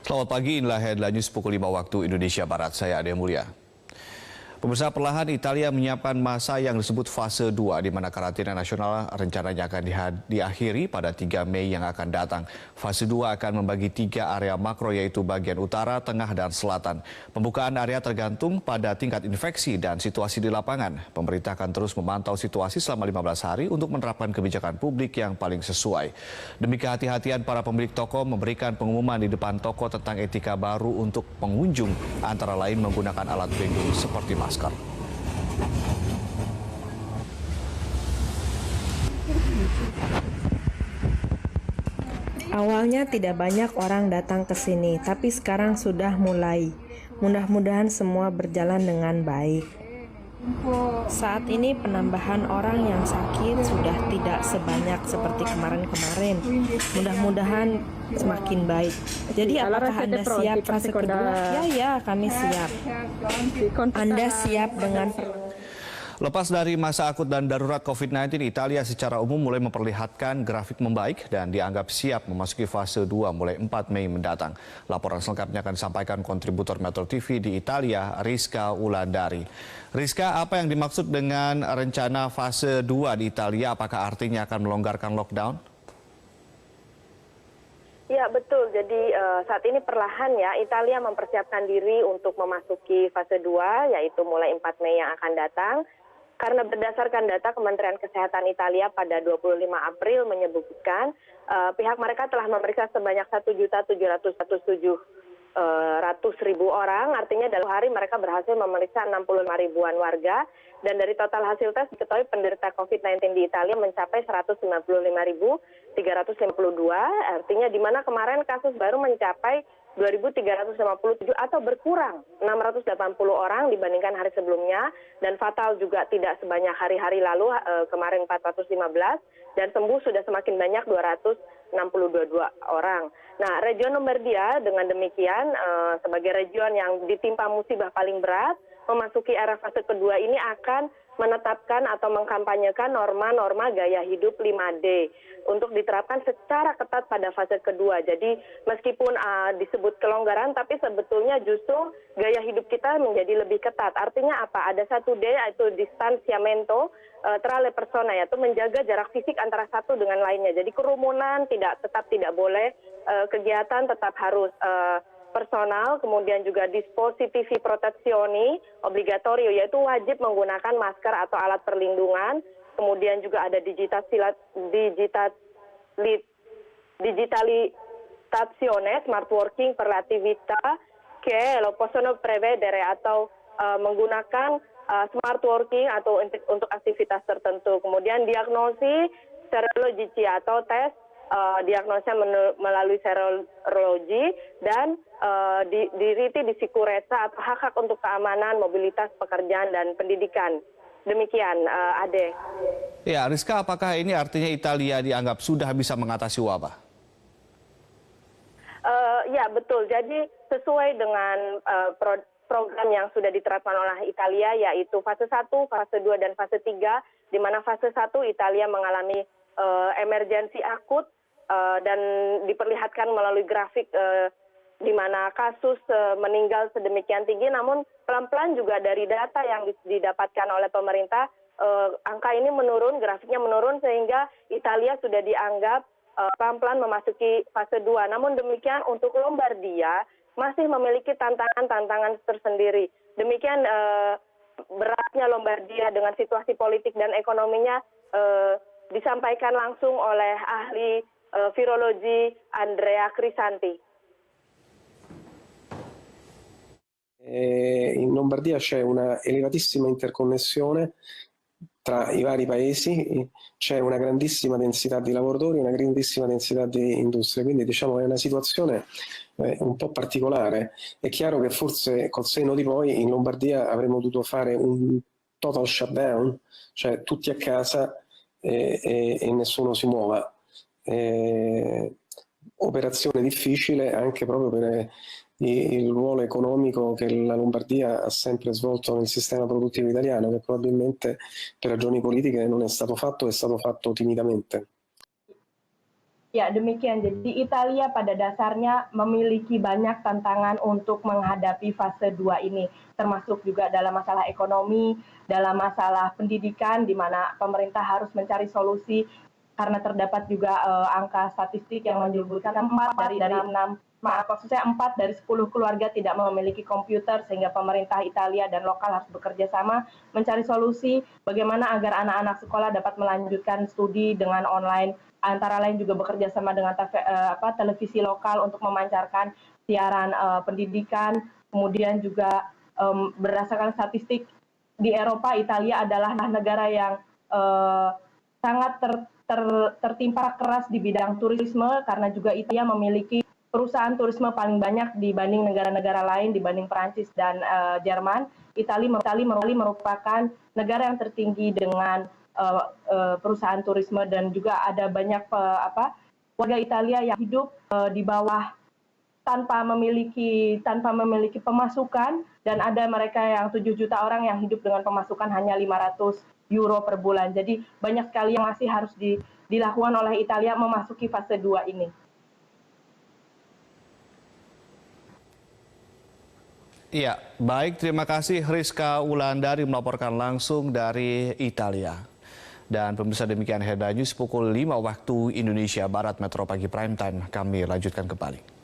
Selamat pagi, inilah headline news pukul 5 waktu Indonesia Barat. Saya Ade Mulia. Pemirsa, perlahan Italia menyiapkan masa yang disebut fase 2 di mana karantina nasional rencananya akan diakhiri pada 3 Mei yang akan datang. Fase 2 akan membagi 3 area makro yaitu bagian utara, tengah, dan selatan. Pembukaan area tergantung pada tingkat infeksi dan situasi di lapangan. Pemerintah akan terus memantau situasi selama 15 hari untuk menerapkan kebijakan publik yang paling sesuai. Demi kehati-hatian para pemilik toko memberikan pengumuman di depan toko tentang etika baru untuk pengunjung, antara lain menggunakan alat pelindung seperti masker. Awalnya tidak banyak orang datang ke sini, tapi sekarang sudah mulai. Mudah-mudahan semua berjalan dengan baik. Saat ini penambahan orang yang sakit sudah tidak sebanyak seperti kemarin-kemarin. Mudah-mudahan semakin baik. Jadi apakah Anda siap fase kedua? Ya, kami siap. Anda siap dengan Lepas dari masa akut dan darurat COVID-19, Italia secara umum mulai memperlihatkan grafik membaik dan dianggap siap memasuki fase 2 mulai 4 Mei mendatang. Laporan selengkapnya akan disampaikan kontributor Metro TV di Italia, Rizka Wulandari. Rizka, apa yang dimaksud dengan rencana fase 2 di Italia? Apakah artinya akan melonggarkan lockdown? Ya, betul. Jadi saat ini perlahan ya Italia mempersiapkan diri untuk memasuki fase 2 yaitu mulai 4 Mei yang akan datang. Karena berdasarkan data Kementerian Kesehatan Italia pada 25 April menyebutkan pihak mereka telah memeriksa sebanyak 1.701.700 orang, artinya dalam hari mereka berhasil memeriksa 65 ribuan warga, dan dari total hasil tes diketahui penderita COVID-19 di Italia mencapai 195.352, artinya di mana kemarin kasus baru mencapai 2.357 atau berkurang 680 orang dibandingkan hari sebelumnya, dan fatal juga tidak sebanyak hari-hari lalu kemarin 415, dan sembuh sudah semakin banyak 262 orang. Nah, region Lombardia dengan demikian sebagai region yang ditimpa musibah paling berat memasuki era fase kedua ini akan menetapkan atau mengkampanyekan norma-norma gaya hidup 5D untuk diterapkan secara ketat pada fase kedua. Jadi meskipun disebut kelonggaran, tapi sebetulnya justru gaya hidup kita menjadi lebih ketat. Artinya apa? Ada 1D yaitu distansiamento tra le persone, yaitu menjaga jarak fisik antara satu dengan lainnya. Jadi kerumunan tetap tidak boleh, kegiatan tetap harus personal, kemudian juga dispositivi protezioni obligatorio, yaitu wajib menggunakan masker atau alat perlindungan, kemudian juga ada digitalizzazione, smart working per le attività che lo possono prevedere, atau menggunakan smart working atau untuk aktivitas tertentu, kemudian diagnosi serologi atau tes diagnosa melalui serologi, dan diriti di sicurezza atau hak-hak untuk keamanan, mobilitas, pekerjaan, dan pendidikan. Demikian, Ade. Ya, Rizka, apakah ini artinya Italia dianggap sudah bisa mengatasi wabah? Ya, betul. Jadi sesuai dengan program yang sudah diterapkan oleh Italia, yaitu fase 1, fase 2, dan fase 3, di mana fase 1 Italia mengalami emergensi akut, dan diperlihatkan melalui grafik di mana kasus meninggal sedemikian tinggi, namun pelan-pelan juga dari data yang didapatkan oleh pemerintah, angka ini menurun, grafiknya menurun, sehingga Italia sudah dianggap pelan-pelan memasuki fase 2. Namun demikian untuk Lombardia masih memiliki tantangan-tantangan tersendiri. Demikian beratnya Lombardia dengan situasi politik dan ekonominya disampaikan langsung oleh ahli virologi Andrea Crisanti. In Lombardia c'è una elevatissima interconnessione tra i vari paesi, c'è una grandissima densità di lavoratori, una grandissima densità di industrie, quindi diciamo è una situazione un po' particolare. È chiaro che forse col senno di poi in Lombardia avremmo dovuto fare un total shutdown, cioè tutti a casa e nessuno si muova. Operazione difficile anche proprio per il ruolo economico che la Lombardia ha sempre svolto nel sistema produttivo italiano, che probabilmente per ragioni politiche non è stato fatto, è stato fatto timidamente. Ya, demikian. Jadi Italia pada dasarnya memiliki banyak tantangan untuk menghadapi fase 2 ini, termasuk juga dalam masalah ekonomi, dalam masalah pendidikan, di mana pemerintah harus mencari solusi karena terdapat juga angka statistik yang menyebutkan 4 dari 10 keluarga tidak memiliki komputer, sehingga pemerintah Italia dan lokal harus bekerja sama mencari solusi bagaimana agar anak-anak sekolah dapat melanjutkan studi dengan online, antara lain juga bekerja sama dengan televisi lokal untuk memancarkan siaran pendidikan. Kemudian juga berdasarkan statistik di Eropa, Italia adalah negara yang sangat tertimpa keras di bidang turisme, karena juga Italia memiliki perusahaan turisme paling banyak dibanding negara-negara lain, dibanding Perancis dan Jerman. Italia merupakan negara yang tertinggi dengan perusahaan turisme, dan juga ada banyak warga Italia yang hidup di bawah tanpa memiliki pemasukan, dan ada mereka yang 7 juta orang yang hidup dengan pemasukan hanya 500 euro per bulan. Jadi banyak sekali yang masih harus dilakukan oleh Italia memasuki fase 2 ini. Iya, baik, terima kasih Rizka Wulandari melaporkan langsung dari Italia. Dan pemirsa, demikian Headline News pukul 5 waktu Indonesia Barat Metro Pagi Prime Time. Kami lanjutkan kembali.